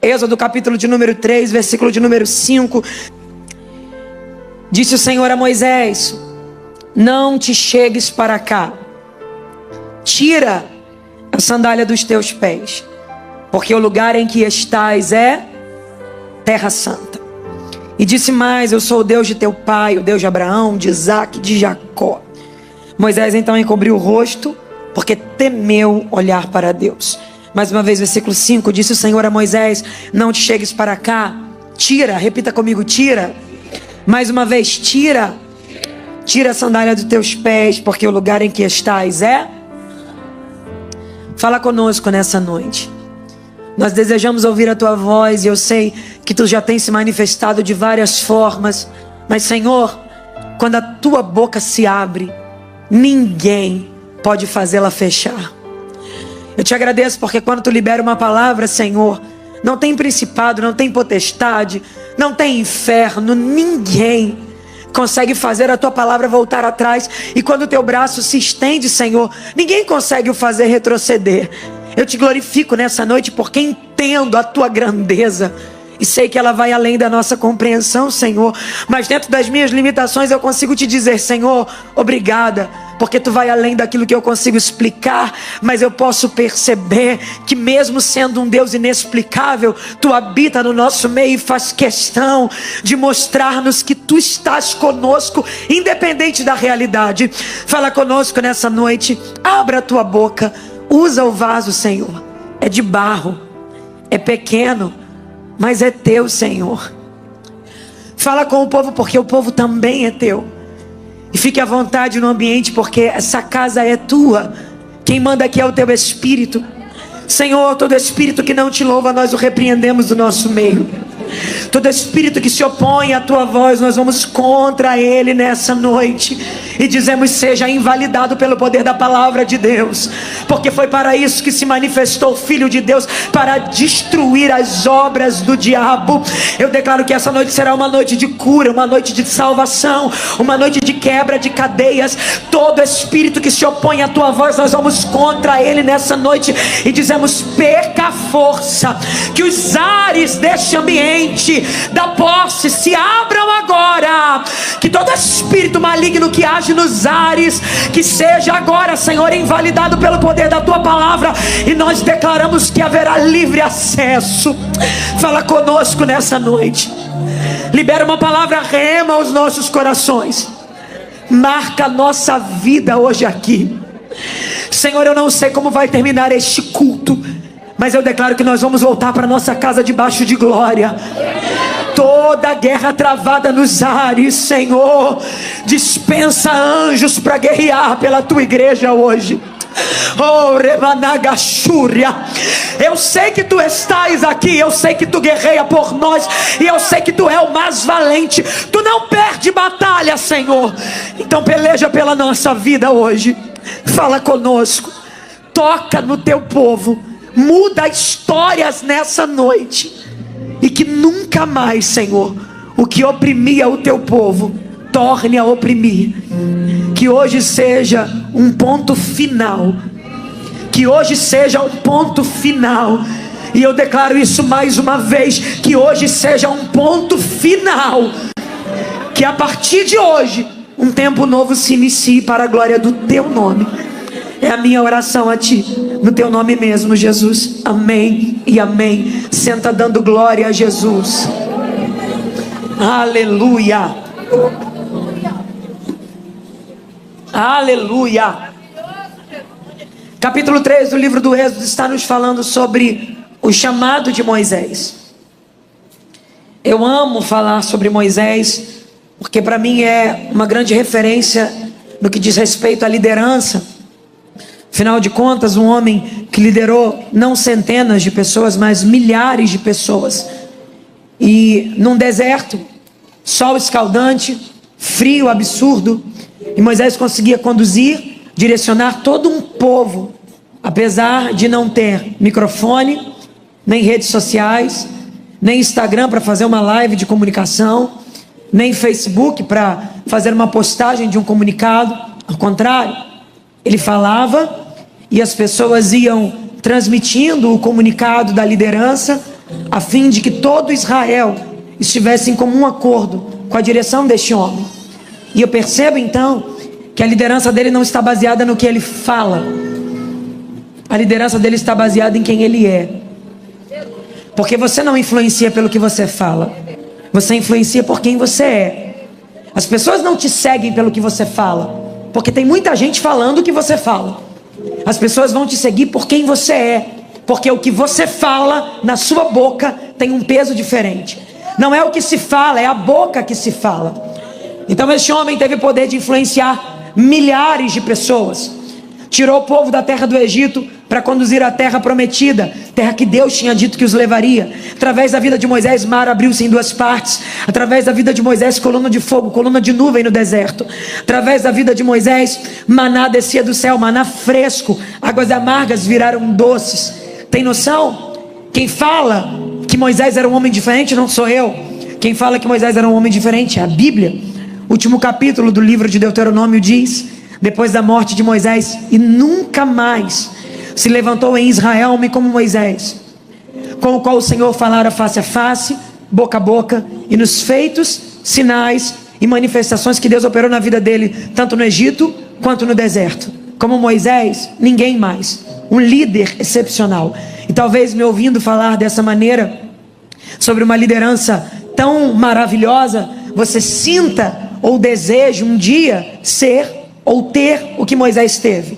Êxodo capítulo de número 3, versículo de número 5. Disse o Senhor a Moisés: não te chegues para cá, tira a sandália dos teus pés, porque o lugar em que estás é terra santa. E disse mais: eu sou o Deus de teu pai, o Deus de Abraão, de Isaque, de Jacó. Moisés então encobriu o rosto, porque temeu olhar para Deus. Mais uma vez, versículo 5, disse o Senhor a Moisés: não te chegues para cá, tira, repita comigo, tira. Mais uma vez, tira a sandália dos teus pés, porque o lugar em que estás é... Fala conosco nessa noite. Nós desejamos ouvir a tua voz, e eu sei que tu já tens se manifestado de várias formas, mas Senhor, quando a tua boca se abre, ninguém pode fazê-la fechar. Eu te agradeço porque quando tu libera uma palavra, Senhor, não tem principado, não tem potestade, não tem inferno, ninguém consegue fazer a tua palavra voltar atrás. E quando o teu braço se estende, Senhor, ninguém consegue o fazer retroceder. Eu te glorifico nessa noite porque entendo a tua grandeza e sei que ela vai além da nossa compreensão, Senhor. Mas dentro das minhas limitações eu consigo te dizer: Senhor, obrigada, porque tu vai além daquilo que eu consigo explicar. Mas eu posso perceber que mesmo sendo um Deus inexplicável, tu habita no nosso meio e faz questão de mostrar-nos que tu estás conosco, independente da realidade. Fala conosco nessa noite, abra a tua boca, usa o vaso, Senhor. É de barro, é pequeno, mas é teu, Senhor. Fala com o povo, porque o povo também é teu. E fique à vontade no ambiente, porque essa casa é tua. Quem manda aqui é o teu Espírito. Senhor, todo espírito que não te louva, nós o repreendemos do nosso meio. Todo espírito que se opõe à tua voz, nós vamos contra ele nessa noite e dizemos: seja invalidado pelo poder da palavra de Deus, porque foi para isso que se manifestou o Filho de Deus, para destruir as obras do diabo. Eu declaro que essa noite será uma noite de cura, uma noite de salvação, uma noite de quebra de cadeias. Todo espírito que se opõe à tua voz, nós vamos contra ele nessa noite e dizemos: perca a força, que os ares deste ambiente da posse se abram agora, que todo espírito maligno que age nos ares, que seja agora, Senhor, invalidado pelo poder da tua palavra, e nós declaramos que haverá livre acesso. Fala conosco nessa noite, libera uma palavra rema aos nossos corações, marca a nossa vida hoje aqui. Senhor, eu não sei como vai terminar este culto, mas eu declaro que nós vamos voltar para nossa casa debaixo de glória. Toda guerra travada nos ares, Senhor, dispensa anjos para guerrear pela tua igreja hoje. Oh, Remanagachúria, eu sei que tu estás aqui, eu sei que tu guerreia por nós, e eu sei que tu é o mais valente. Tu não perde batalha, Senhor. Então peleja pela nossa vida hoje. Fala conosco, toca no teu povo, muda histórias nessa noite, e que nunca mais, Senhor, o que oprimia o teu povo torne a oprimir. Que hoje seja um ponto final, que hoje seja um ponto final, e eu declaro isso mais uma vez, que hoje seja um ponto final, que a partir de hoje um tempo novo se inicie para a glória do teu nome. É a minha oração a ti, no teu nome mesmo, Jesus. Amém e amém. Senta dando glória a Jesus. Aleluia. Aleluia. Capítulo 3 do livro do Êxodo está nos falando sobre o chamado de Moisés. Eu amo falar sobre Moisés, porque para mim é uma grande referência no que diz respeito à liderança. Afinal de contas, um homem que liderou não centenas de pessoas, mas milhares de pessoas. E num deserto, sol escaldante, frio absurdo, e Moisés conseguia conduzir, direcionar todo um povo, apesar de não ter microfone, nem redes sociais, nem Instagram para fazer uma live de comunicação, nem Facebook para fazer uma postagem de um comunicado. Ao contrário, ele falava e as pessoas iam transmitindo o comunicado da liderança a fim de que todo Israel estivesse em comum acordo com a direção deste homem. E eu percebo então que a liderança dele não está baseada no que ele fala. A liderança dele está baseada em quem ele é. Porque você não influencia pelo que você fala, você influencia por quem você é. As pessoas não te seguem pelo que você fala, porque tem muita gente falando o que você fala. As pessoas vão te seguir por quem você é, porque o que você fala na sua boca tem um peso diferente. Não é o que se fala, é a boca que se fala. Então este homem teve poder de influenciar milhares de pessoas. Tirou o povo da terra do Egito para conduzir a terra prometida, terra que Deus tinha dito que os levaria. Através da vida de Moisés, mar abriu-se em duas partes. Através da vida de Moisés, coluna de fogo, coluna de nuvem no deserto. Através da vida de Moisés, maná descia do céu, maná fresco, águas amargas viraram doces. Tem noção? Quem fala que Moisés era um homem diferente não sou eu. Quem fala que Moisés era um homem diferente é a Bíblia. O último capítulo do livro de Deuteronômio diz: depois da morte de Moisés, e nunca mais se levantou em Israel homem como Moisés, com o qual o Senhor falara face a face, boca a boca, e nos feitos, sinais e manifestações que Deus operou na vida dele, tanto no Egito quanto no deserto. Como Moisés, ninguém mais. Um líder excepcional. E talvez me ouvindo falar dessa maneira, sobre uma liderança tão maravilhosa, você sinta ou deseje um dia ser ou ter o que Moisés teve.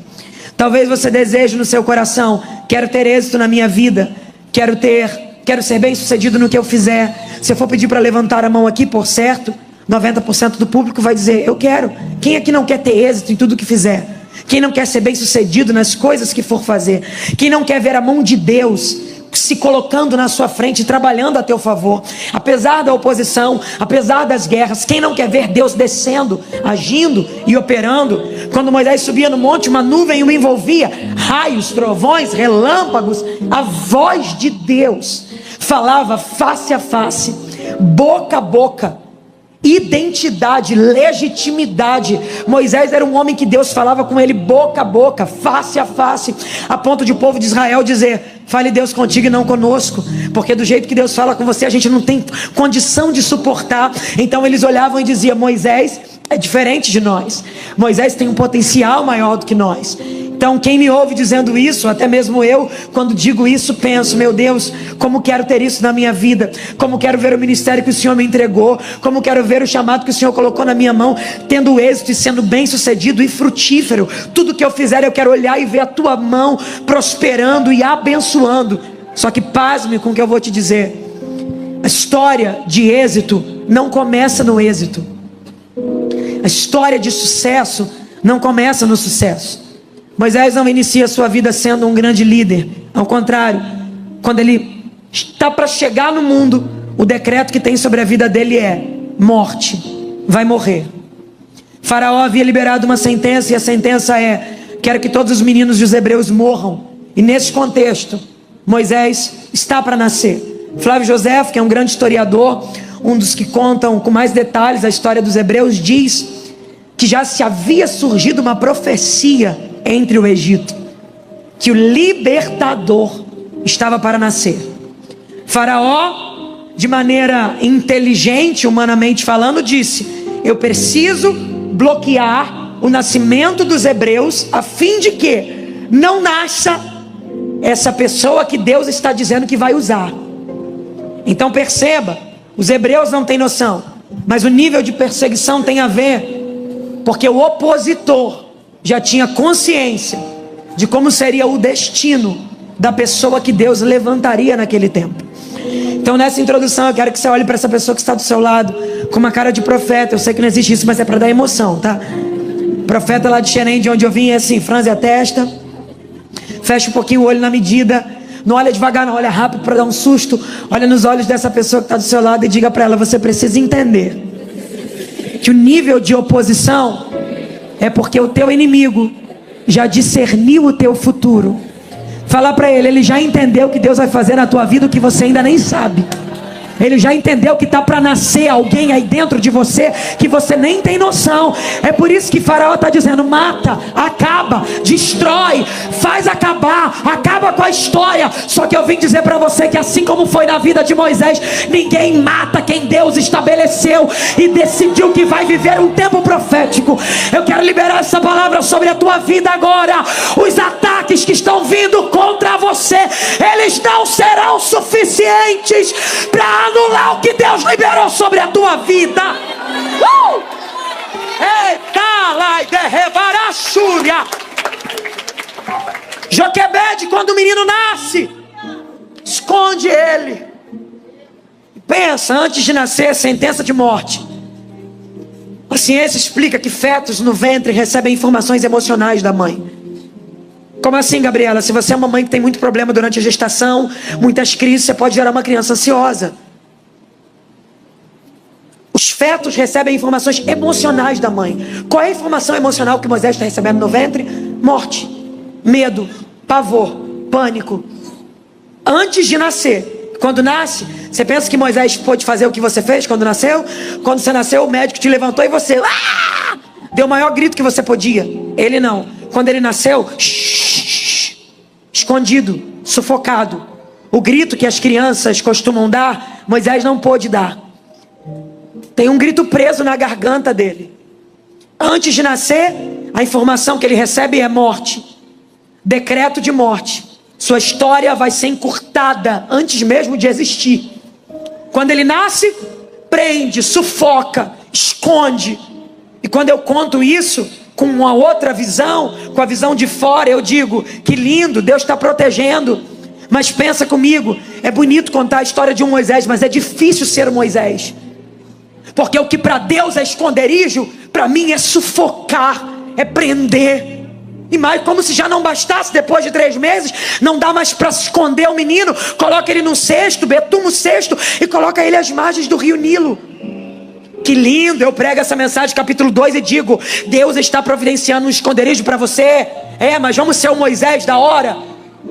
Talvez você deseje no seu coração: quero ter êxito na minha vida, quero ser bem sucedido no que eu fizer. Se eu for pedir para levantar a mão aqui, por certo, 90% do público vai dizer: eu quero. Quem aqui não quer ter êxito em tudo que fizer? Quem não quer ser bem sucedido nas coisas que for fazer? Quem não quer ver a mão de Deus se colocando na sua frente, trabalhando a teu favor, apesar da oposição, apesar das guerras? Quem não quer ver Deus descendo, agindo e operando? Quando Moisés subia no monte, uma nuvem o envolvia, raios, trovões, relâmpagos, a voz de Deus falava face a face, boca a boca, identidade, legitimidade. Moisés era um homem que Deus falava com ele boca a boca, face a face, a ponto de o povo de Israel dizer: fale Deus contigo e não conosco, porque do jeito que Deus fala com você a gente não tem condição de suportar. Então eles olhavam e diziam: Moisés é diferente de nós, Moisés tem um potencial maior do que nós. Então quem me ouve dizendo isso, até mesmo eu, quando digo isso, penso: meu Deus, como quero ter isso na minha vida, como quero ver o ministério que o Senhor me entregou, como quero ver o chamado que o Senhor colocou na minha mão, tendo êxito e sendo bem sucedido e frutífero. Tudo que eu fizer eu quero olhar e ver a tua mão prosperando e abençoando. Só que pasme com o que eu vou te dizer: a história de êxito não começa no êxito, a história de sucesso não começa no sucesso. Moisés não inicia a sua vida sendo um grande líder. Ao contrário, quando ele está para chegar no mundo, o decreto que tem sobre a vida dele é morte. Vai morrer. Faraó havia liberado uma sentença, e a sentença é: quero que todos os meninos dos hebreus morram. E nesse contexto, Moisés está para nascer. Flávio José, que é um grande historiador, um dos que contam com mais detalhes a história dos hebreus, diz que já se havia surgido uma profecia entre o Egito, que o libertador estava para nascer. Faraó, de maneira inteligente, humanamente falando, disse: eu preciso bloquear o nascimento dos hebreus, a fim de que não nasça essa pessoa que Deus está dizendo que vai usar. Então perceba, os hebreus não têm noção, mas o nível de perseguição tem a ver, porque o opositor já tinha consciência de como seria o destino da pessoa que Deus levantaria naquele tempo. Então nessa introdução eu quero que você olhe para essa pessoa que está do seu lado com uma cara de profeta. Eu sei que não existe isso, mas é para dar emoção, tá? Profeta lá de Xerém, de onde eu vim, é assim: franze a testa, fecha um pouquinho o olho na medida, não olha devagar, não olha rápido para dar um susto. Olha nos olhos dessa pessoa que está do seu lado e diga para ela: você precisa entender que o nível de oposição é porque o teu inimigo já discerniu o teu futuro. Fala para ele: ele já entendeu que Deus vai fazer na tua vida o que você ainda nem sabe. Ele já entendeu que está para nascer alguém aí dentro de você que você nem tem noção. É por isso que Faraó está dizendo: mata, acaba, destrói, faz acabar, acaba com a história. Só que eu vim dizer para você que assim como foi na vida de Moisés, ninguém mata quem Deus estabeleceu e decidiu que vai viver um tempo profético. Eu quero liberar essa palavra sobre a tua vida agora. Os ataques que estão vindo contra você, eles não serão suficientes para anular o que Deus liberou sobre a tua vida. Eita, lá de revarachúria. Joquebede, quando o menino nasce, esconde ele. Pensa, antes de nascer, sentença de morte. A ciência explica que fetos no ventre recebem informações emocionais da mãe. Como assim, Gabriela? Se você é uma mãe que tem muito problema durante a gestação, muitas crises, você pode gerar uma criança ansiosa. Os fetos recebem informações emocionais da mãe. Qual é a informação emocional que Moisés está recebendo no ventre? Morte, medo, pavor, pânico. Antes de nascer. Quando nasce, você pensa que Moisés pôde fazer o que você fez quando nasceu? Quando você nasceu, o médico te levantou e você deu o maior grito que você podia. Ele não. Quando ele nasceu, escondido, sufocado. O grito que as crianças costumam dar, Moisés não pôde dar. Tem um grito preso na garganta dele. Antes de nascer, a informação que ele recebe é morte. Decreto de morte. Sua história vai ser encurtada antes mesmo de existir. Quando ele nasce, prende, sufoca, esconde. E quando eu conto isso com uma outra visão, com a visão de fora, eu digo: que lindo, Deus está protegendo. Mas pensa comigo, é bonito contar a história de um Moisés, mas é difícil ser Moisés. Porque o que para Deus é esconderijo, para mim é sufocar, é prender. E mais, como se já não bastasse, depois de 3 meses, não dá mais para esconder o menino. Coloca ele num cesto, betuma o cesto e coloca ele às margens do rio Nilo. Que lindo, eu prego essa mensagem capítulo 2 e digo: Deus está providenciando um esconderijo para você. Mas vamos ser o Moisés da hora.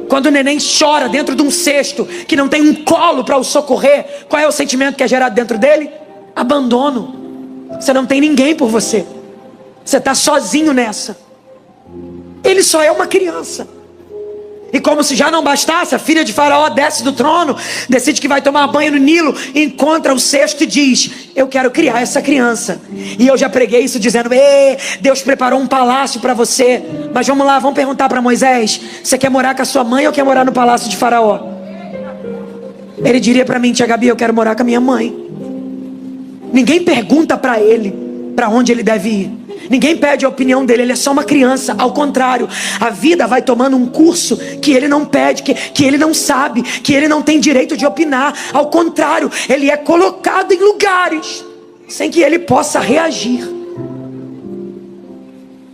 Quando o neném chora dentro de um cesto, que não tem um colo para o socorrer, qual é o sentimento que é gerado dentro dele? Abandono. Você não tem ninguém por você. Você está sozinho nessa. Ele só é uma criança. E como se já não bastasse, a filha de Faraó desce do trono, decide que vai tomar banho no Nilo, encontra o cesto e diz: eu quero criar essa criança. E eu já preguei isso dizendo: Deus preparou um palácio para você. Mas vamos lá, vamos perguntar para Moisés: você quer morar com a sua mãe ou quer morar no palácio de Faraó? Ele diria para mim: tia Gabi, eu quero morar com a minha mãe. Ninguém pergunta para ele para onde ele deve ir. Ninguém pede a opinião dele, ele é só uma criança. Ao contrário, a vida vai tomando um curso que ele não pede, que ele não sabe, que ele não tem direito de opinar. Ao contrário, ele é colocado em lugares sem que ele possa reagir.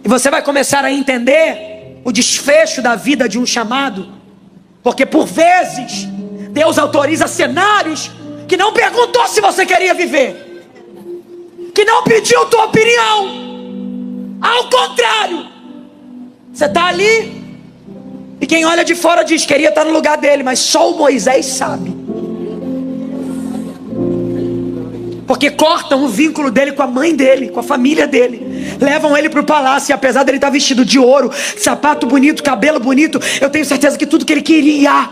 E você vai começar a entender o desfecho da vida de um chamado. Porque por vezes Deus autoriza cenários que não perguntou se você queria viver, que não pediu tua opinião. Ao contrário, você está ali e quem olha de fora diz: queria estar no lugar dele, mas só o Moisés sabe. Porque cortam o vínculo dele com a mãe dele, com a família dele. Levam ele para o palácio e apesar dele estar vestido de ouro, sapato bonito, cabelo bonito, eu tenho certeza que tudo que ele queria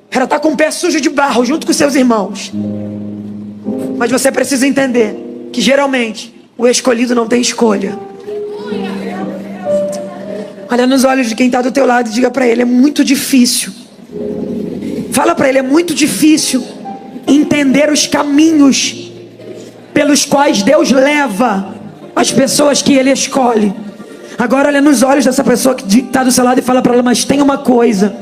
era estar com o pé sujo de barro junto com seus irmãos. Mas você precisa entender que geralmente o escolhido não tem escolha. Olha nos olhos de quem está do teu lado e diga para ele: é muito difícil. Fala para ele: é muito difícil entender os caminhos pelos quais Deus leva as pessoas que Ele escolhe. Agora olha nos olhos dessa pessoa que está do seu lado e fala para ela: mas tem uma coisa,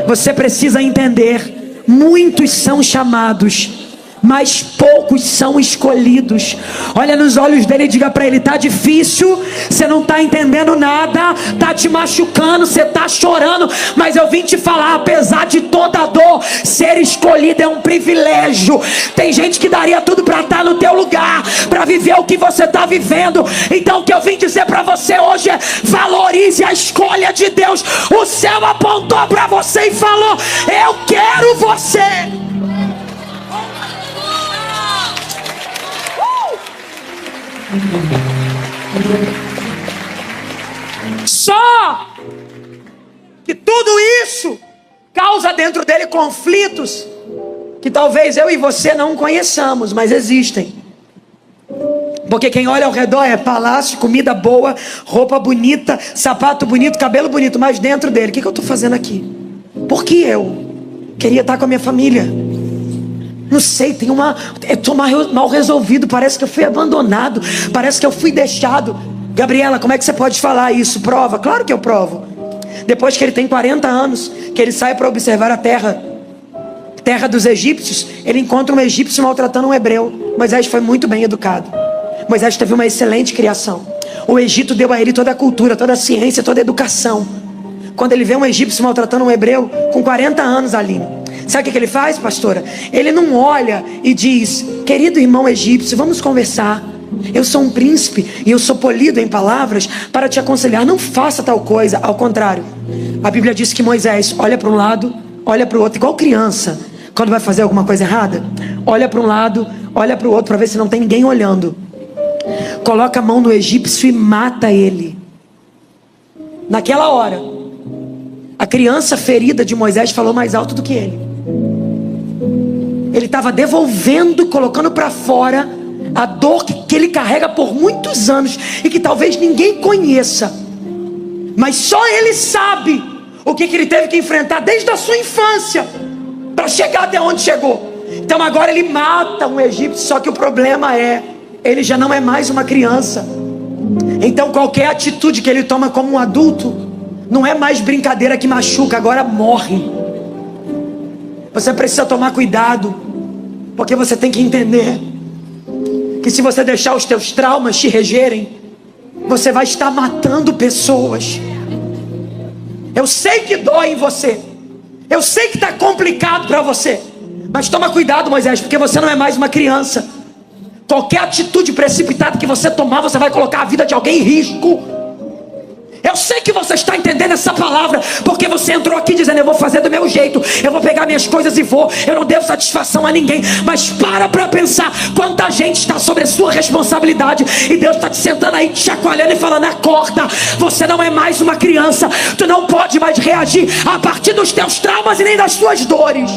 você precisa entender, muitos são chamados, mas poucos são escolhidos. Olha nos olhos dele e diga para ele: tá difícil, você não tá entendendo nada, tá te machucando, você tá chorando, mas eu vim te falar, apesar de toda a dor, ser escolhido é um privilégio. Tem gente que daria tudo para estar no teu lugar, para viver o que você tá vivendo. Então o que eu vim dizer para você hoje é: valorize a escolha de Deus. O céu apontou para você e falou: eu quero você. Só que tudo isso causa dentro dele conflitos que talvez eu e você não conheçamos, mas existem. Porque quem olha ao redor é palácio, comida boa, roupa bonita, sapato bonito, cabelo bonito, mas dentro dele, o que eu estou fazendo aqui? Por que eu queria estar com a minha família? Não sei, estou mal resolvido, parece que eu fui abandonado, parece que eu fui deixado. Gabriela, como é que você pode falar isso? Prova. Claro que eu provo. Depois que ele tem 40 anos, que ele sai para observar a terra dos egípcios, ele encontra um egípcio maltratando um hebreu. Moisés foi muito bem educado. Moisés teve uma excelente criação. O Egito deu a ele toda a cultura, toda a ciência, toda a educação. Quando ele vê um egípcio maltratando um hebreu com 40 anos, Aline, sabe o que ele faz, pastora? Ele não olha e diz: querido irmão egípcio, vamos conversar. Eu sou um príncipe e eu sou polido em palavras para te aconselhar, não faça tal coisa. Ao contrário, a Bíblia diz que Moisés olha para um lado, olha para o outro, igual criança quando vai fazer alguma coisa errada, olha para um lado, olha para o outro para ver se não tem ninguém olhando, coloca a mão no egípcio e mata ele. Naquela hora, a criança ferida de Moisés falou mais alto do que ele. Ele estava devolvendo, colocando para fora a dor que ele carrega por muitos anos e que talvez ninguém conheça, mas só ele sabe o que ele teve que enfrentar desde a sua infância para chegar até onde chegou. Então agora ele mata um egípcio, só que o problema é, ele já não é mais uma criança. Então qualquer atitude que ele toma como um adulto não é mais brincadeira que machuca, agora morre. Você precisa tomar cuidado, porque você tem que entender que se você deixar os teus traumas te regerem, você vai estar matando pessoas. Eu sei que dói em você, eu sei que está complicado para você, mas toma cuidado, Moisés, porque você não é mais uma criança. Qualquer atitude precipitada que você tomar, você vai colocar a vida de alguém em risco. Eu sei que você está entendendo essa palavra, porque você entrou aqui dizendo: eu vou fazer do meu jeito, eu vou pegar minhas coisas e vou, eu não devo satisfação a ninguém. Mas para pensar quanta gente está sobre a sua responsabilidade, e Deus está te sentando aí, te chacoalhando e falando: acorda, você não é mais uma criança, tu não pode mais reagir a partir dos teus traumas e nem das suas dores.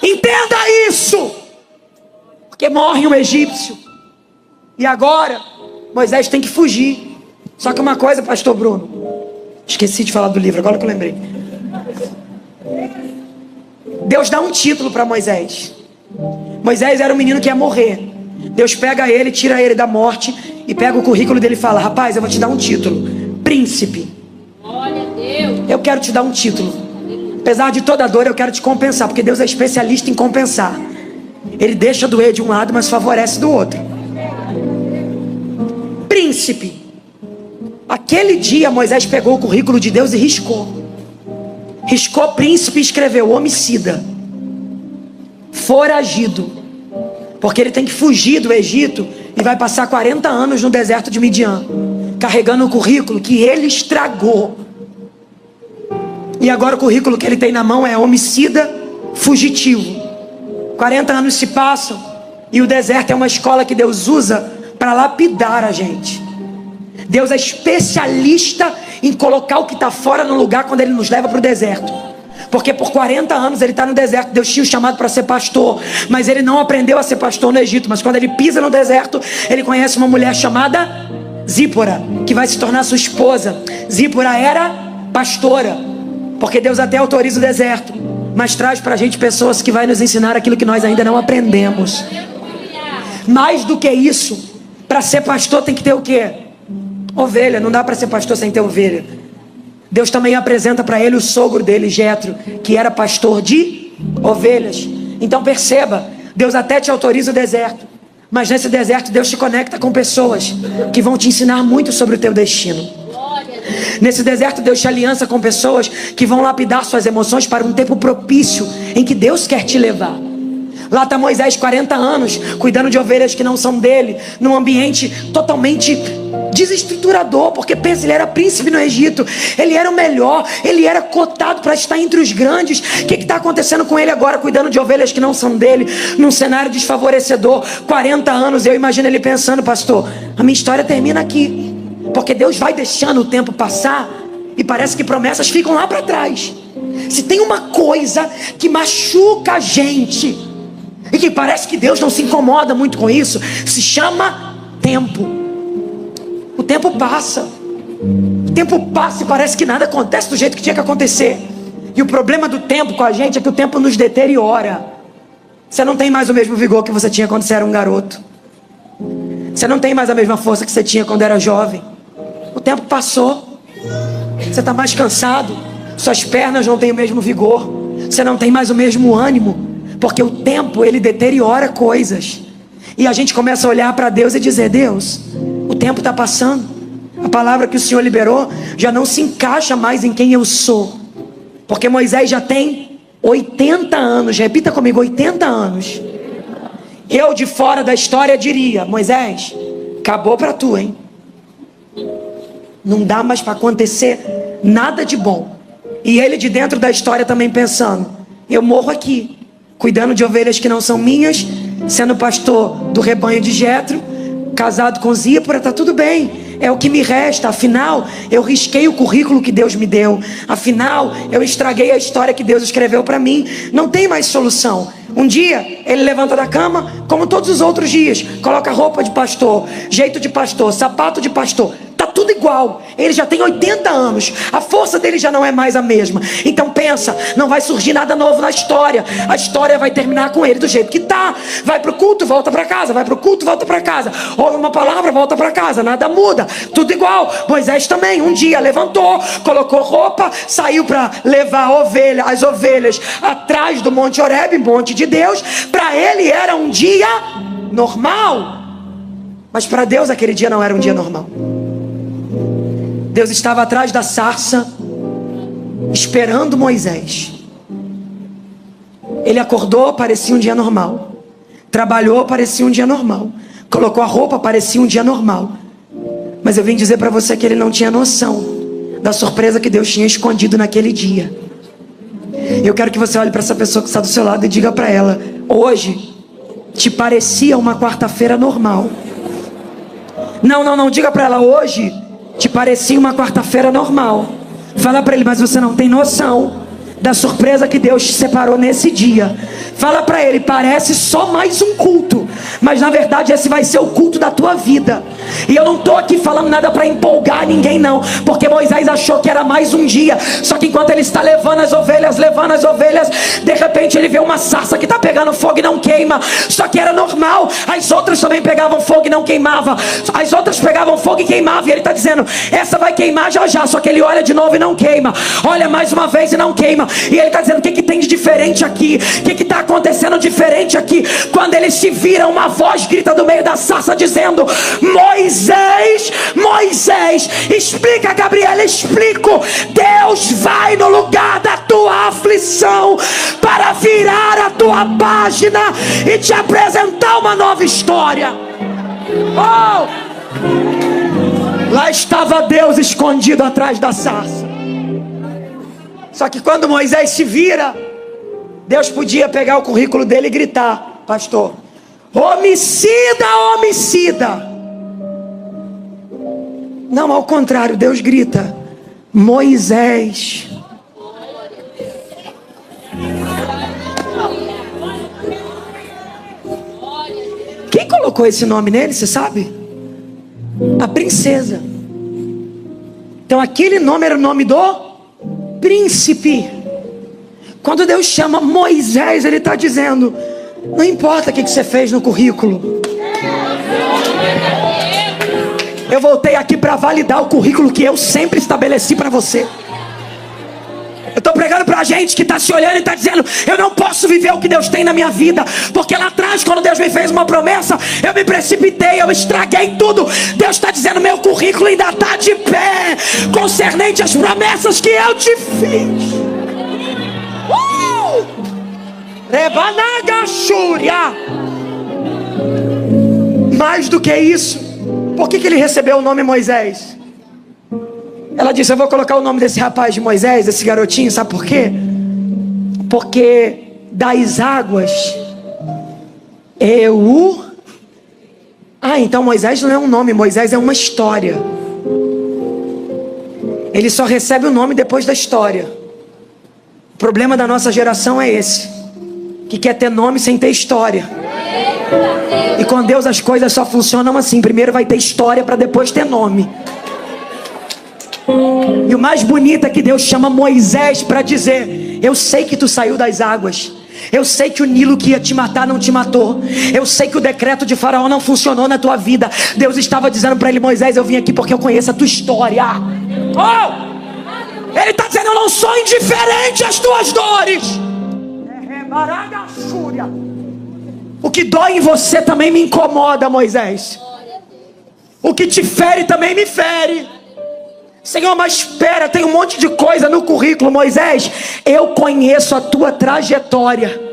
Entenda isso, porque morre um egípcio, e agora Moisés tem que fugir. Só que uma coisa, pastor Bruno, esqueci de falar do livro, agora que eu lembrei. Deus dá um título para Moisés. Moisés era um menino que ia morrer. Deus pega ele, tira ele da morte e pega o currículo dele e fala: rapaz, eu vou te dar um título, príncipe. Glória a Deus. Eu quero te dar um título. Apesar de toda a dor, eu quero te compensar, porque Deus é especialista em compensar. Ele deixa doer de um lado, mas favorece do outro. Príncipe. Aquele dia Moisés pegou o currículo de Deus e riscou príncipe e escreveu: homicida, foragido, porque ele tem que fugir do Egito e vai passar 40 anos no deserto de Midian, carregando o currículo que ele estragou. E agora o currículo que ele tem na mão é homicida, fugitivo. 40 anos se passam e o deserto é uma escola que Deus usa para lapidar a gente. Deus é especialista em colocar o que está fora no lugar quando Ele nos leva para o deserto. Porque por 40 anos ele está no deserto. Deus tinha o chamado para ser pastor, mas ele não aprendeu a ser pastor no Egito. Mas quando ele pisa no deserto, ele conhece uma mulher chamada Zípora, que vai se tornar sua esposa. Zípora era pastora, porque Deus até autoriza o deserto, mas traz para a gente pessoas que vai nos ensinar aquilo que nós ainda não aprendemos. Mais do que isso, para ser pastor tem que ter o quê? Ovelha. Não dá para ser pastor sem ter ovelha. Deus também apresenta para ele o sogro dele, Jetro, que era pastor de ovelhas. Então perceba, Deus até te autoriza o deserto, mas nesse deserto Deus te conecta com pessoas que vão te ensinar muito sobre o teu destino. Nesse deserto Deus te aliança com pessoas que vão lapidar suas emoções para um tempo propício em que Deus quer te levar. Lá está Moisés, 40 anos, cuidando de ovelhas que não são dele, num ambiente totalmente desestruturador, porque pensa, ele era príncipe no Egito, ele era o melhor, ele era cotado para estar entre os grandes. O que está acontecendo com ele agora, cuidando de ovelhas que não são dele, num cenário desfavorecedor? 40 anos, eu imagino ele pensando: pastor, a minha história termina aqui, porque Deus vai deixando o tempo passar e parece que promessas ficam lá para trás. Se tem uma coisa que machuca a gente e que parece que Deus não se incomoda muito com isso, se chama tempo. O tempo passa. O tempo passa e parece que nada acontece do jeito que tinha que acontecer. E o problema do tempo com a gente é que o tempo nos deteriora. Você não tem mais o mesmo vigor que você tinha quando você era um garoto. Você não tem mais a mesma força que você tinha quando era jovem. O tempo passou. Você está mais cansado. Suas pernas não têm o mesmo vigor. Você não tem mais o mesmo ânimo. Porque o tempo, ele deteriora coisas. E a gente começa a olhar para Deus e dizer: Deus, o tempo está passando. A palavra que o Senhor liberou já não se encaixa mais em quem eu sou. Porque Moisés já tem 80 anos. Repita comigo: 80 anos. Eu de fora da história diria: Moisés, acabou para tu, hein? Não dá mais para acontecer nada de bom. E ele de dentro da história também pensando: eu morro aqui, cuidando de ovelhas que não são minhas, sendo pastor do rebanho de Jetro, casado com Zípora, tá tudo bem, é o que me resta. Afinal, eu risquei o currículo que Deus me deu. Afinal, eu estraguei a história que Deus escreveu para mim. Não tem mais solução. Um dia, ele levanta da cama, como todos os outros dias, coloca roupa de pastor, jeito de pastor, sapato de pastor. Tá tudo igual. Ele já tem 80 anos. A força dele já não é mais a mesma. Então pensa, não vai surgir nada novo na história. A história vai terminar com ele do jeito que tá. Vai pro culto, volta para casa. Vai pro culto, volta para casa. Ouve uma palavra, volta para casa. Nada muda. Tudo igual. Moisés também um dia levantou, colocou roupa, saiu para levar as ovelhas atrás do Monte Horebe, monte de Deus. Para ele era um dia normal. Mas para Deus aquele dia não era um dia normal. Deus estava atrás da sarça, esperando Moisés. Ele acordou, parecia um dia normal. Trabalhou, parecia um dia normal. Colocou a roupa, parecia um dia normal. Mas eu vim dizer para você que ele não tinha noção da surpresa que Deus tinha escondido naquele dia. Eu quero que você olhe para essa pessoa que está do seu lado e diga para ela: hoje te parecia uma quarta-feira normal. Não, diga para ela: hoje te parecia uma quarta-feira normal. Fala para ele: mas você não tem noção da surpresa que Deus te separou nesse dia. Fala para ele: parece só mais um culto, mas na verdade esse vai ser o culto da tua vida. E eu não estou aqui falando nada para empolgar ninguém não, porque Moisés achou que era mais um dia. Só que enquanto ele está levando as ovelhas, de repente ele vê uma sarça que está pegando fogo e não queima. Só que era normal, as outras também pegavam fogo e não queimava. As outras pegavam fogo e queimavam. E ele está dizendo: essa vai queimar já já. Só que ele olha de novo e não queima. Olha mais uma vez e não queima. E ele está dizendo: o que tem de diferente aqui? O que está acontecendo diferente aqui? Quando ele se vira, uma voz grita do meio da sarça dizendo: Moisés, Moisés. Explica, Gabriela, explico. Deus vai no lugar da tua aflição para virar a tua página e te apresentar uma nova história. Oh! Lá estava Deus escondido atrás da sarça. Só que quando Moisés se vira, Deus podia pegar o currículo dele e gritar: pastor, homicida, homicida. Não, ao contrário, Deus grita: Moisés. Quem colocou esse nome nele, você sabe? A princesa. Então aquele nome era o nome do príncipe. Quando Deus chama Moisés, ele está dizendo: não importa o que você fez no currículo, eu voltei aqui para validar o currículo que eu sempre estabeleci para você. Eu estou pregando para a gente que está se olhando e está dizendo: eu não posso viver o que Deus tem na minha vida, porque lá atrás, quando Deus me fez uma promessa, eu me precipitei, eu estraguei tudo. Deus está dizendo: meu currículo ainda está de pé, concernente às promessas que eu te fiz. Rebanagachúria. Mais do que isso, por que ele recebeu o nome Moisés? Ela disse: eu vou colocar o nome desse rapaz de Moisés, desse garotinho, sabe por quê? Porque das águas então Moisés não é um nome, Moisés é uma história. Ele só recebe o nome depois da história. O problema da nossa geração é esse, que quer ter nome sem ter história. E com Deus as coisas só funcionam assim: primeiro vai ter história para depois ter nome. E o mais bonito é que Deus chama Moisés para dizer: eu sei que tu saiu das águas, eu sei que o Nilo que ia te matar não te matou, eu sei que o decreto de Faraó não funcionou na tua vida. Deus estava dizendo para ele: Moisés, eu vim aqui porque eu conheço a tua história. Ele está dizendo: eu não sou indiferente às tuas dores. O que dói em você também me incomoda, Moisés. O que te fere também me fere. Senhor, mas espera, tem um monte de coisa no currículo. Moisés, eu conheço a tua trajetória.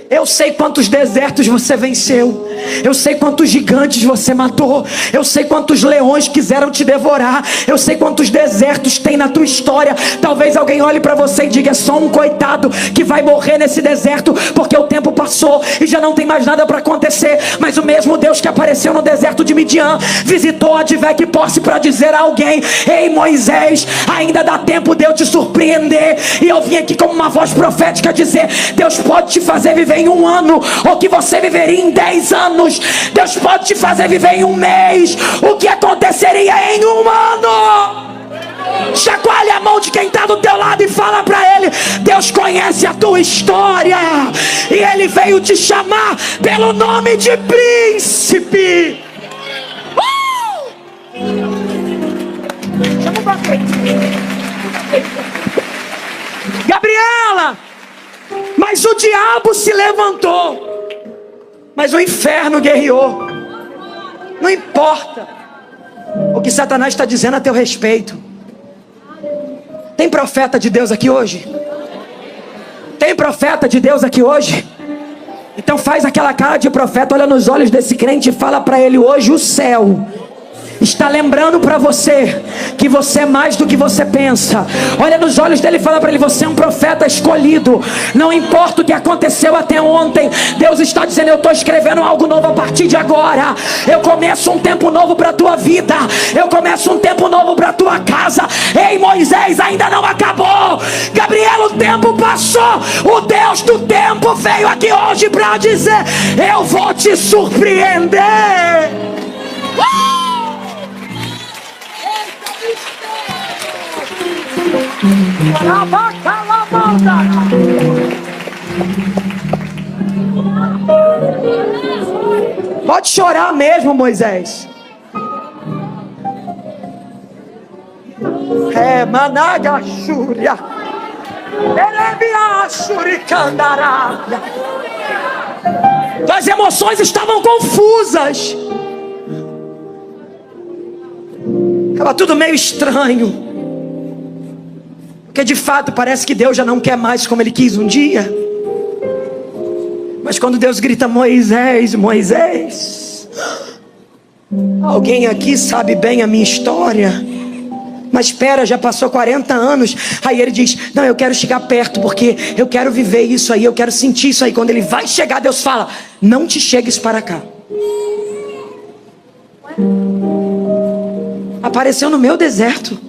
Eu sei quantos desertos você venceu. Eu sei quantos gigantes você matou. Eu sei quantos leões quiseram te devorar. Eu sei quantos desertos tem na tua história. Talvez alguém olhe para você e diga: é só um coitado que vai morrer nesse deserto, porque o tempo passou e já não tem mais nada para acontecer. Mas o mesmo Deus que apareceu no deserto de Midian visitou a Dvec Posse para dizer a alguém: ei Moisés, ainda dá tempo de eu te surpreender. E eu vim aqui como uma voz profética dizer: Deus pode te fazer viver em um ano o que você viveria em 10 anos. Deus pode te fazer viver em um mês o que aconteceria em um ano. Chacoalhe a mão de quem está do teu lado e fala para ele: Deus conhece a tua história e Ele veio te chamar pelo nome de príncipe. Chama pra frente. Gabriela, mas o diabo se levantou, mas o inferno guerreou. Não importa o que Satanás está dizendo a teu respeito. Tem profeta de Deus aqui hoje? Tem profeta de Deus aqui hoje? Então faz aquela cara de profeta, olha nos olhos desse crente e fala para ele: hoje o céu está lembrando para você que você é mais do que você pensa. Olha nos olhos dele e fala para ele: você é um profeta escolhido. Não importa o que aconteceu até ontem, Deus está dizendo: eu estou escrevendo algo novo a partir de agora. Eu começo um tempo novo para a tua vida. Eu começo um tempo novo para a tua casa. Ei Moisés, ainda não acabou. Gabriel, o tempo passou. O Deus do tempo veio aqui hoje para dizer: eu vou te surpreender. Pode chorar mesmo, Moisés. É Managachúria. Elebiachuricandarábia. As emoções estavam confusas. Estava tudo meio estranho. Porque de fato parece que Deus já não quer mais como Ele quis um dia. Mas quando Deus grita: Moisés, Moisés, alguém aqui sabe bem a minha história. Mas espera, já passou 40 anos. Aí ele diz: não, eu quero chegar perto, porque eu quero viver isso aí, eu quero sentir isso aí. Quando ele vai chegar, Deus fala: não te chegues para cá. Apareceu no meu deserto,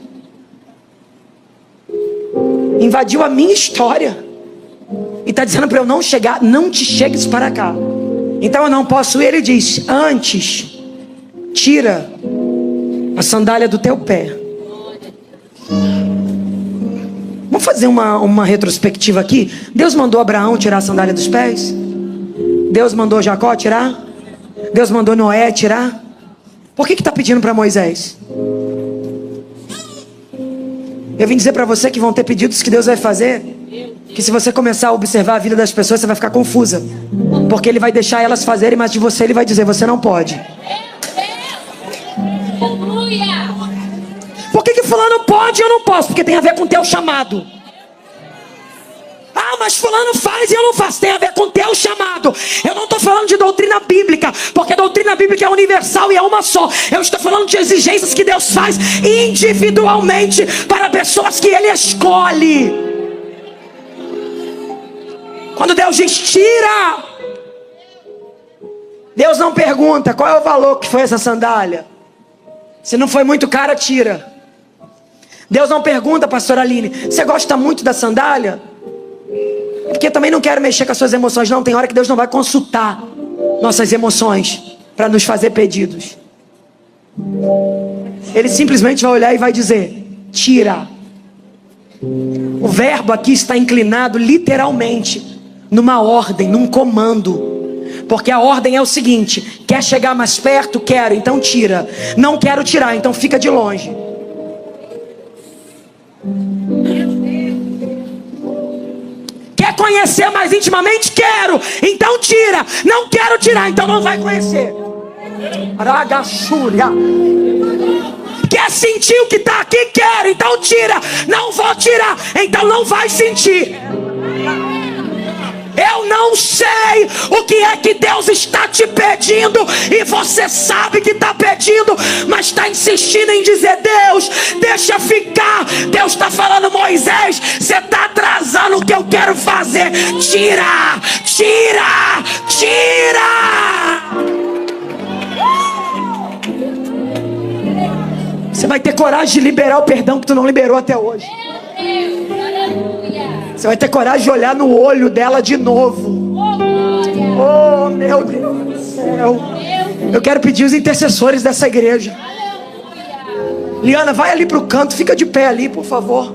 invadiu a minha história e está dizendo para eu não chegar. Não te chegues para cá. Então eu não posso ir. Ele diz: antes, tira a sandália do teu pé. Vamos fazer uma retrospectiva aqui. Deus mandou Abraão tirar a sandália dos pés. Deus mandou Jacó tirar. Deus mandou Noé tirar. Por que está pedindo para Moisés? Eu vim dizer para você que vão ter pedidos que Deus vai fazer, que se você começar a observar a vida das pessoas, você vai ficar confusa. Porque Ele vai deixar elas fazerem, mas de você Ele vai dizer: você não pode. Por que fulano pode e eu não posso? Porque tem a ver com o teu chamado. Não, mas fulano faz e eu não faço. Tem a ver com teu chamado. Eu não estou falando de doutrina bíblica, porque doutrina bíblica é universal e é uma só. Eu estou falando de exigências que Deus faz individualmente para pessoas que Ele escolhe. Quando Deus diz tira, Deus não pergunta qual é o valor que foi essa sandália. Se não foi muito cara, tira. Deus não pergunta, pastora Aline, você gosta muito da sandália? Porque eu também não quero mexer com as suas emoções. Não, tem hora que Deus não vai consultar nossas emoções para nos fazer pedidos. Ele simplesmente vai olhar e vai dizer, tira. O verbo aqui está inclinado literalmente numa ordem, num comando. Porque a ordem é o seguinte: quer chegar mais perto? Quero, então tira. Não quero tirar, então fica de longe. Quer conhecer mais intimamente? Quero, então tira. Não quero tirar, então não vai conhecer. Aragachúria. Quer sentir o que está aqui? Quero, então tira. Não vou tirar, então não vai sentir. Eu não sei o que é que Deus está te pedindo, e você sabe que está pedindo, mas está insistindo em dizer, Deus, deixa ficar. Deus está falando, Moisés, você está atrasando o que eu quero fazer. Tira, tira, tira. Você vai ter coragem de liberar o perdão que tu não liberou até hoje. Você vai ter coragem de olhar no olho dela de novo. Oh, meu Deus do céu. Eu quero pedir os intercessores dessa igreja. Liana, vai ali para o canto, fica de pé ali, por favor.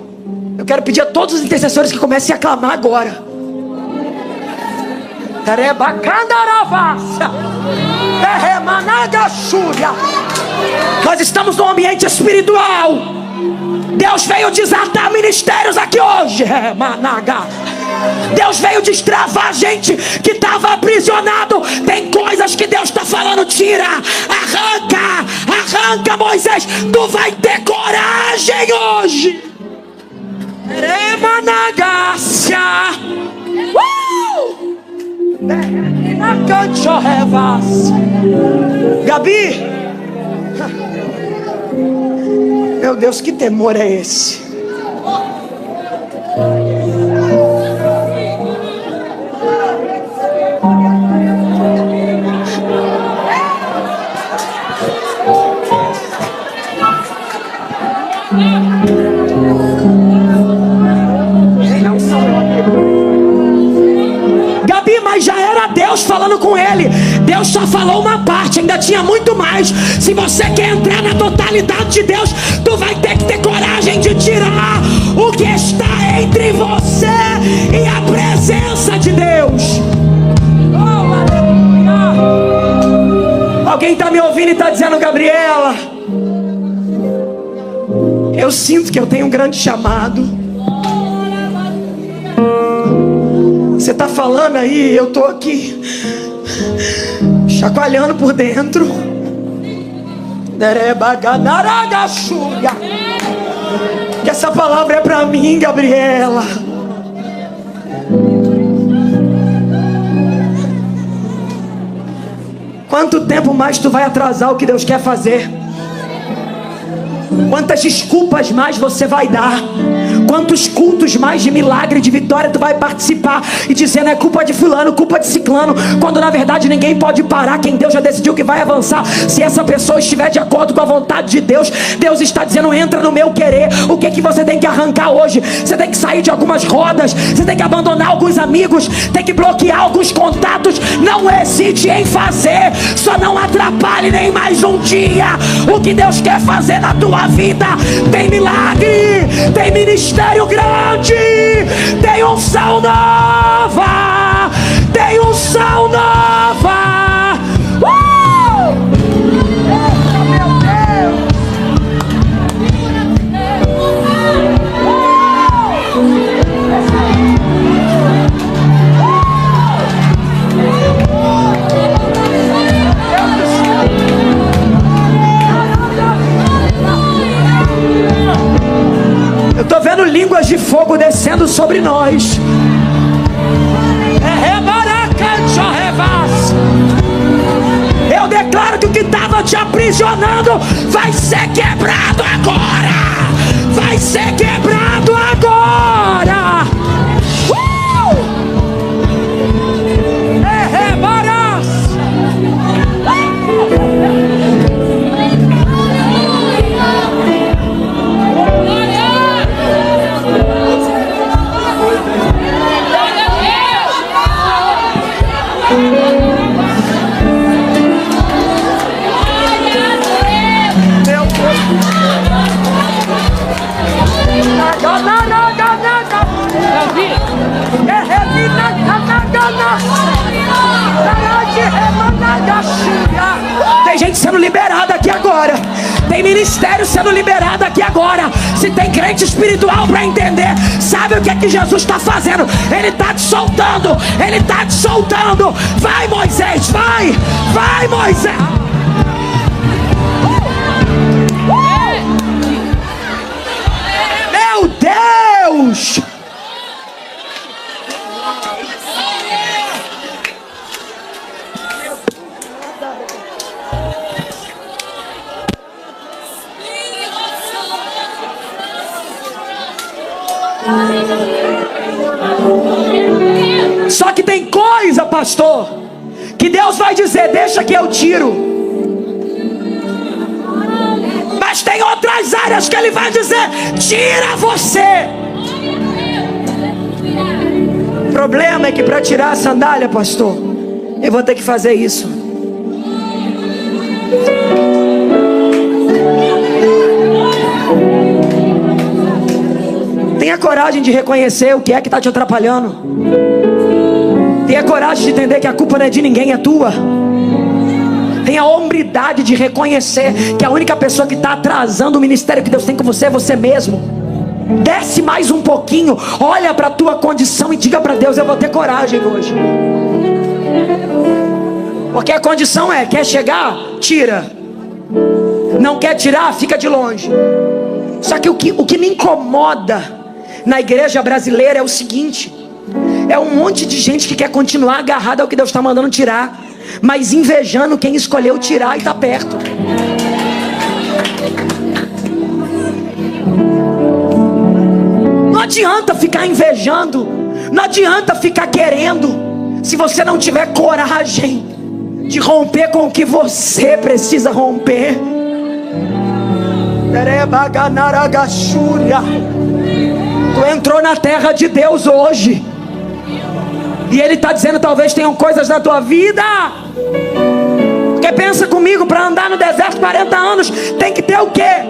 Eu quero pedir a todos os intercessores que comecem a clamar agora. Nós estamos num ambiente espiritual. Deus veio desatar ministérios aqui hoje. Deus veio destravar gente que estava aprisionado. Tem coisas que Deus está falando, tira, arranca, arranca, Moisés. Tu vai ter coragem hoje. Gabi, meu Deus, que temor é esse? Gabi, mas já era Deus falando com ele. Deus só falou uma parte, ainda tinha muito mais. Se você quer entrar na totalidade de Deus, tu vai ter que ter coragem de tirar o que está entre você e a presença de Deus. Oh, aleluia. Alguém está me ouvindo e está dizendo, Gabriela, eu sinto que eu tenho um grande chamado. Você está falando aí, eu estou aqui chacoalhando por dentro. Que essa palavra é para mim, Gabriela. Quanto tempo mais tu vai atrasar o que Deus quer fazer? Quantas desculpas mais você vai dar? Quantos cultos mais de milagre, de vitória tu vai participar e dizendo é culpa de fulano, culpa de ciclano, quando na verdade ninguém pode parar quem Deus já decidiu que vai avançar. Se essa pessoa estiver de acordo com a vontade de Deus, Deus está dizendo, entra no meu querer. O que que você tem que arrancar hoje? Você tem que sair de algumas rodas, você tem que abandonar alguns amigos, tem que bloquear alguns contatos. Não hesite em fazer, só não atrapalhe nem mais um dia o que Deus quer fazer na tua vida. Tem milagre, tem ministério grande, tem unção nova, tem unção nova. Meu Deus. Eu estou vendo línguas de fogo descendo sobre nós. que o que estava te aprisionando vai ser quebrado agora. Vai ser quebrado agora. Tem gente sendo liberada aqui agora. Tem ministério sendo liberado aqui agora. Se tem crente espiritual para entender, sabe o que é que Jesus está fazendo? Ele está te soltando. Ele está te soltando. Vai, Moisés, vai. Vai, Moisés. Meu Deus. Só que tem coisa, pastor, que Deus vai dizer: deixa que eu tiro. Mas tem outras áreas que Ele vai dizer: tira você. O problema é que para tirar a sandália, pastor, eu vou ter que fazer isso. Tenha coragem de reconhecer o que é que está te atrapalhando. Tenha coragem de entender que a culpa não é de ninguém, é tua. Tenha a hombridade de reconhecer que a única pessoa que está atrasando o ministério que Deus tem com você é você mesmo. Desce mais um pouquinho, olha para a tua condição e diga para Deus: eu vou ter coragem hoje. Porque a condição é: quer chegar? Tira. Não quer tirar? Fica de longe. Só que o que me incomoda na igreja brasileira é o seguinte: é um monte de gente que quer continuar agarrada ao que Deus está mandando tirar, mas invejando quem escolheu tirar e está perto. Não adianta ficar invejando, não adianta ficar querendo, se você não tiver coragem de romper com o que você precisa romper. Tu entrou na terra de Deus hoje, e Ele está dizendo: talvez tenham coisas na tua vida. Porque pensa comigo, para andar no deserto 40 anos, tem que ter o quê?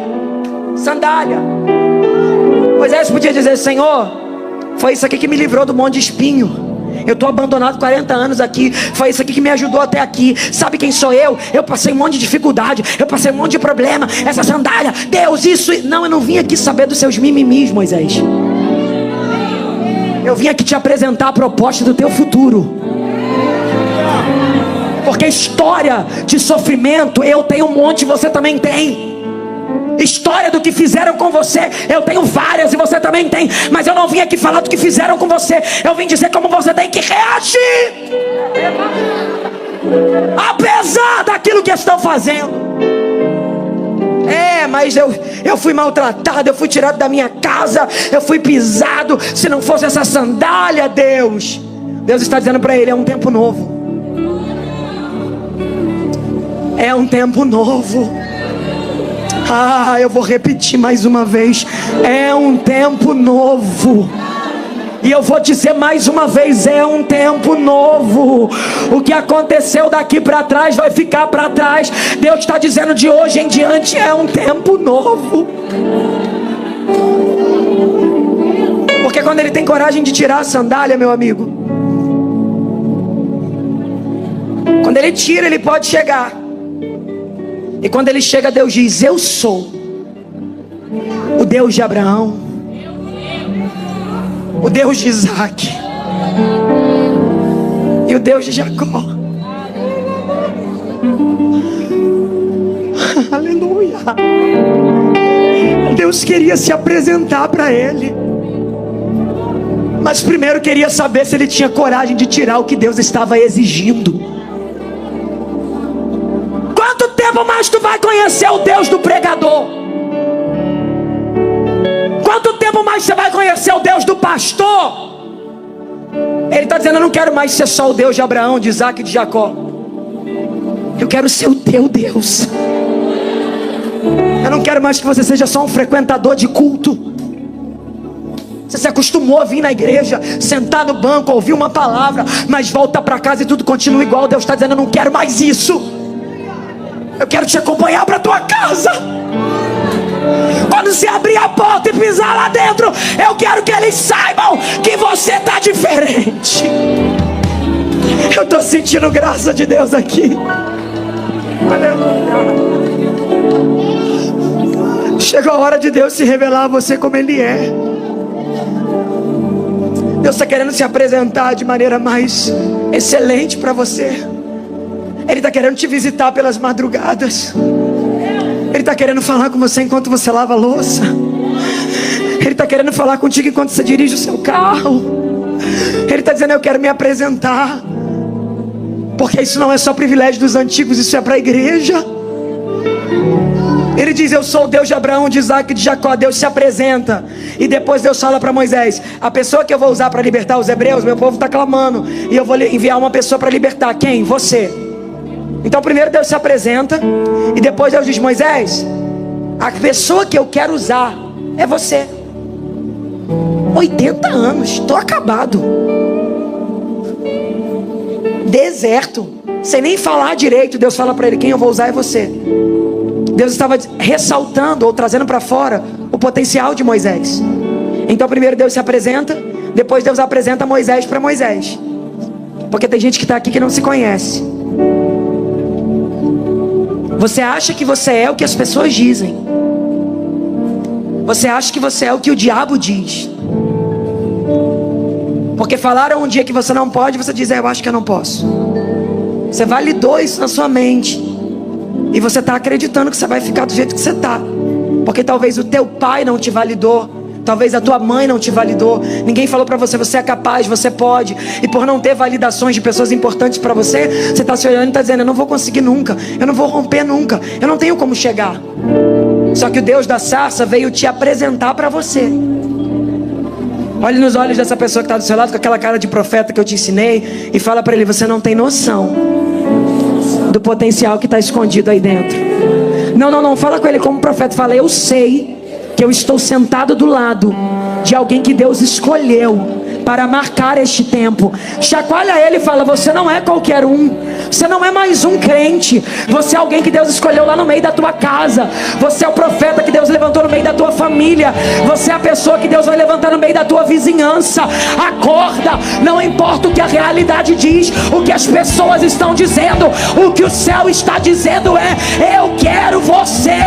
Sandália. Moisés podia dizer: Senhor, foi isso aqui que me livrou do monte de espinho. Eu estou abandonado 40 anos aqui. Foi isso aqui que me ajudou até aqui. Sabe quem sou eu? Eu passei um monte de dificuldade, eu passei um monte de problema. Essa sandália, Deus, isso. Não, eu não vim aqui saber dos seus mimimis, Moisés. Eu vim aqui te apresentar a proposta do teu futuro. Porque história de sofrimento eu tenho um monte, você também tem. História do que fizeram com você eu tenho várias e você também tem. Mas eu não vim aqui falar do que fizeram com você. Eu vim dizer como você tem que reagir, apesar daquilo que estão fazendo. Mas eu fui maltratado, eu fui tirado da minha casa, eu fui pisado. Se não fosse essa sandália, Deus está dizendo para ele: é um tempo novo. É um tempo novo. Eu vou repetir mais uma vez: é um tempo novo. E eu vou dizer mais uma vez: é um tempo novo. O que aconteceu daqui para trás vai ficar para trás. Deus está dizendo: de hoje em diante é um tempo novo. Porque quando Ele tem coragem de tirar a sandália, meu amigo, quando Ele tira, Ele pode chegar. E quando Ele chega, Deus diz: eu sou o Deus de Abraão, o Deus de Isaac e o Deus de Jacó. Aleluia. Deus queria se apresentar para ele, mas primeiro queria saber se ele tinha coragem de tirar o que Deus estava exigindo. Quanto tempo mais tu vai conhecer o Deus do pregador? Quanto tempo mais você vai conhecer o Deus do pastor? Ele está dizendo: eu não quero mais ser só o Deus de Abraão, de Isaac e de Jacó. Eu quero ser o teu Deus. Eu não quero mais que você seja só um frequentador de culto. Você se acostumou a vir na igreja, sentar no banco, ouvir uma palavra, mas volta para casa e tudo continua igual. Deus está dizendo: eu não quero mais isso. Eu quero te acompanhar para tua casa. Quando você abrir a porta e pisar lá dentro, eu quero que eles saibam que você está diferente. Eu estou sentindo graça de Deus aqui. Aleluia. Chegou a hora de Deus se revelar a você como Ele é. Deus está querendo se apresentar de maneira mais excelente para você. Ele está querendo te visitar pelas madrugadas. Ele está querendo falar com você enquanto você lava a louça. Ele está querendo falar contigo enquanto você dirige o seu carro. Ele está dizendo: eu quero me apresentar. Porque isso não é só privilégio dos antigos, isso é para a igreja. Ele diz: eu sou o Deus de Abraão, de Isaac e de Jacó. Deus se apresenta. E depois Deus fala para Moisés: a pessoa que eu vou usar para libertar os hebreus, meu povo está clamando, e eu vou enviar uma pessoa para libertar. Quem? Você. Então primeiro Deus se apresenta, e depois Deus diz: Moisés, a pessoa que eu quero usar é você. 80 anos, estou acabado. Deserto, sem nem falar direito. Deus fala para ele: quem eu vou usar é você. Deus estava ressaltando ou trazendo para fora o potencial de Moisés. Então primeiro Deus se apresenta, depois Deus apresenta Moisés para Moisés. Porque tem gente que está aqui que não se conhece. Você acha que você é o que as pessoas dizem. Você acha que você é o que o diabo diz. Porque falaram um dia que você não pode, você diz: eu acho que eu não posso. Você validou isso na sua mente. E você está acreditando que você vai ficar do jeito que você está. Porque talvez o teu pai não te validou. Talvez a tua mãe não te validou. Ninguém falou para você: você é capaz, você pode. E por não ter validações de pessoas importantes para você, você está se olhando e está dizendo: eu não vou conseguir nunca. Eu não vou romper nunca. Eu não tenho como chegar. Só que o Deus da sarça veio te apresentar para você. Olhe nos olhos dessa pessoa que está do seu lado, com aquela cara de profeta que eu te ensinei, e fala para ele: você não tem noção do potencial que está escondido aí dentro. Não fala com ele como profeta. Fala: eu sei que eu estou sentado do lado de alguém que Deus escolheu para marcar este tempo. Chacoalha ele e fala: você não é qualquer um. Você não é mais um crente. Você é alguém que Deus escolheu lá no meio da tua casa. Você é o profeta que Deus levantou no meio da tua família. Você é a pessoa que Deus vai levantar no meio da tua vizinhança. Acorda. Não importa o que a realidade diz, o que as pessoas estão dizendo, o que o céu está dizendo é: eu quero você.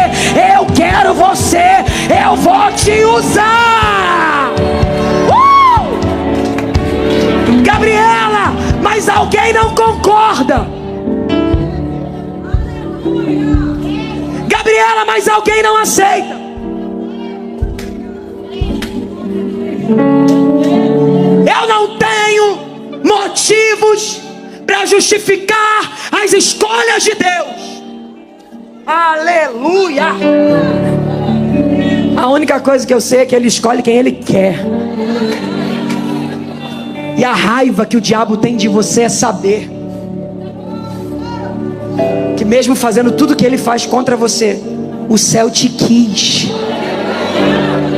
Eu quero você. Eu vou te usar. Gabriela, mas alguém não concorda. Gabriela, mas alguém não aceita. Eu não tenho motivos para justificar as escolhas de Deus. Aleluia. A única coisa que eu sei é que Ele escolhe quem Ele quer. E a raiva que o diabo tem de você é saber que mesmo fazendo tudo que ele faz contra você, o céu te quis.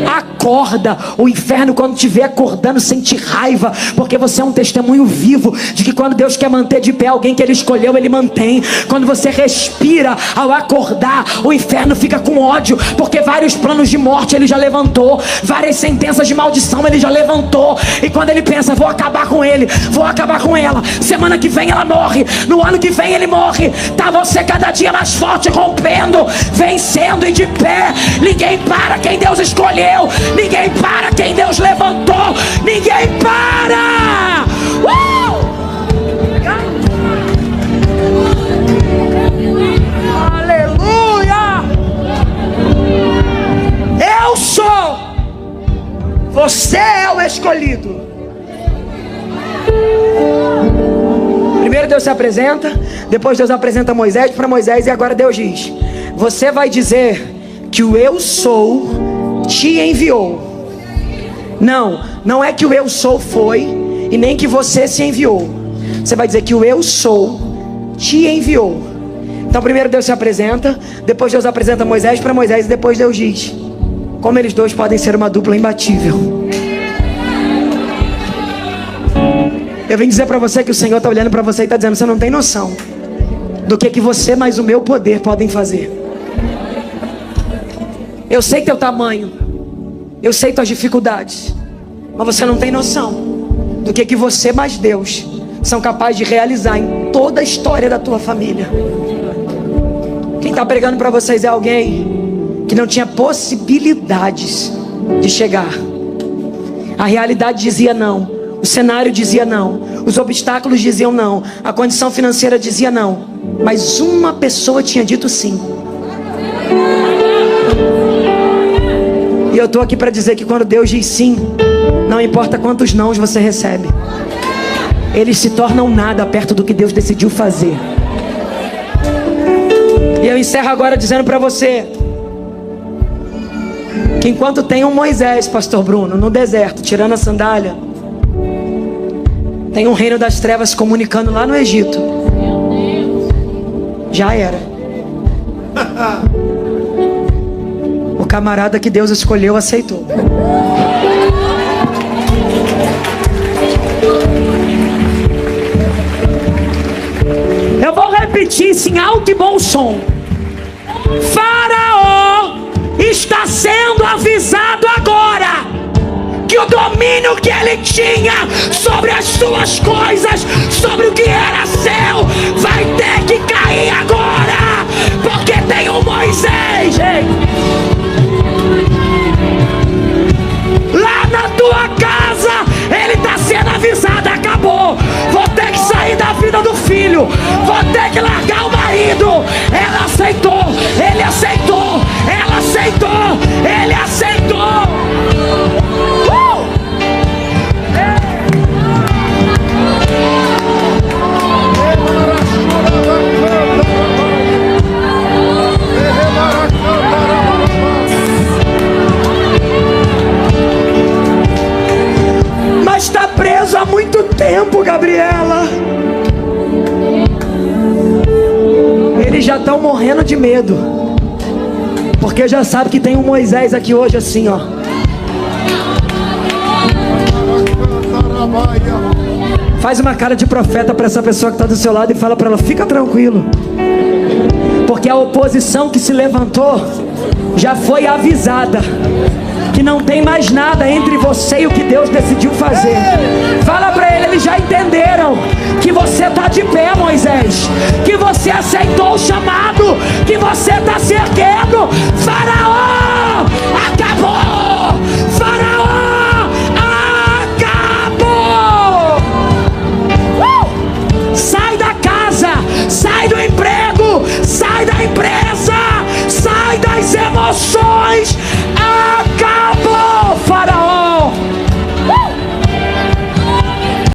Acorda. O inferno, quando te vê acordando, sente raiva, porque você é um testemunho vivo de que quando Deus quer manter de pé alguém que Ele escolheu, Ele mantém. Quando você respira ao acordar, o inferno fica com ódio, porque vários planos de morte Ele já levantou, várias sentenças de maldição Ele já levantou. E quando Ele pensa: vou acabar com ele, vou acabar com ela, semana que vem ela morre, no ano que vem ele morre, tá você cada dia mais forte, rompendo, vencendo e de pé. Ninguém para quem Deus escolheu. Ninguém para quem Deus levantou. Ninguém para. Aleluia. Eu sou. Você é o escolhido. Primeiro Deus se apresenta, depois Deus apresenta Moisés para Moisés, e agora Deus diz: você vai dizer que o eu sou te enviou. Não é que o eu sou foi, e nem que você se enviou. Você vai dizer que o eu sou te enviou. Então primeiro Deus se apresenta, depois Deus apresenta Moisés para Moisés, e depois Deus diz como eles dois podem ser uma dupla imbatível. Eu vim dizer para você que o Senhor está olhando para você e está dizendo: você não tem noção do que você mais o meu poder podem fazer. Eu sei teu tamanho, eu sei tuas dificuldades, mas você não tem noção do que você mais Deus são capazes de realizar em toda a história da tua família. Quem está pregando para vocês é alguém que não tinha possibilidades de chegar. A realidade dizia não, o cenário dizia não, os obstáculos diziam não, a condição financeira dizia não, mas uma pessoa tinha dito sim. E eu estou aqui para dizer que quando Deus diz sim, não importa quantos nãos você recebe, eles se tornam nada perto do que Deus decidiu fazer. E eu encerro agora dizendo para você que enquanto tem um Moisés, pastor Bruno, no deserto, tirando a sandália, tem um reino das trevas comunicando lá no Egito. Já era. O camarada que Deus escolheu aceitou. Eu vou repetir isso em alto e bom som. Faraó está sendo avisado agora que o domínio que ele tinha sobre as suas coisas, sobre o que era seu, vai ter que cair agora, porque tem um Moisés, lá na tua casa. Ele está sendo avisado: acabou, vou ter que sair da vida do filho, vou ter que largar o marido. Ela aceitou, ele aceitou, ela aceitou, ele aceitou. Mas está preso há muito tempo, Gabriela. Eles já estão morrendo de medo, porque já sabe que tem um Moisés aqui hoje assim, ó. Faz uma cara de profeta para essa pessoa que está do seu lado e fala para ela: fica tranquilo, porque a oposição que se levantou já foi avisada que não tem mais nada entre você e o que Deus decidiu fazer. Fala para ele: eles já entenderam que você está de pé, Moisés, que você aceitou o chamado, que você está se erguendo. Faraó, acabou! Faraó, acabou! Sai da casa, sai do emprego, sai da empresa, sai das emoções.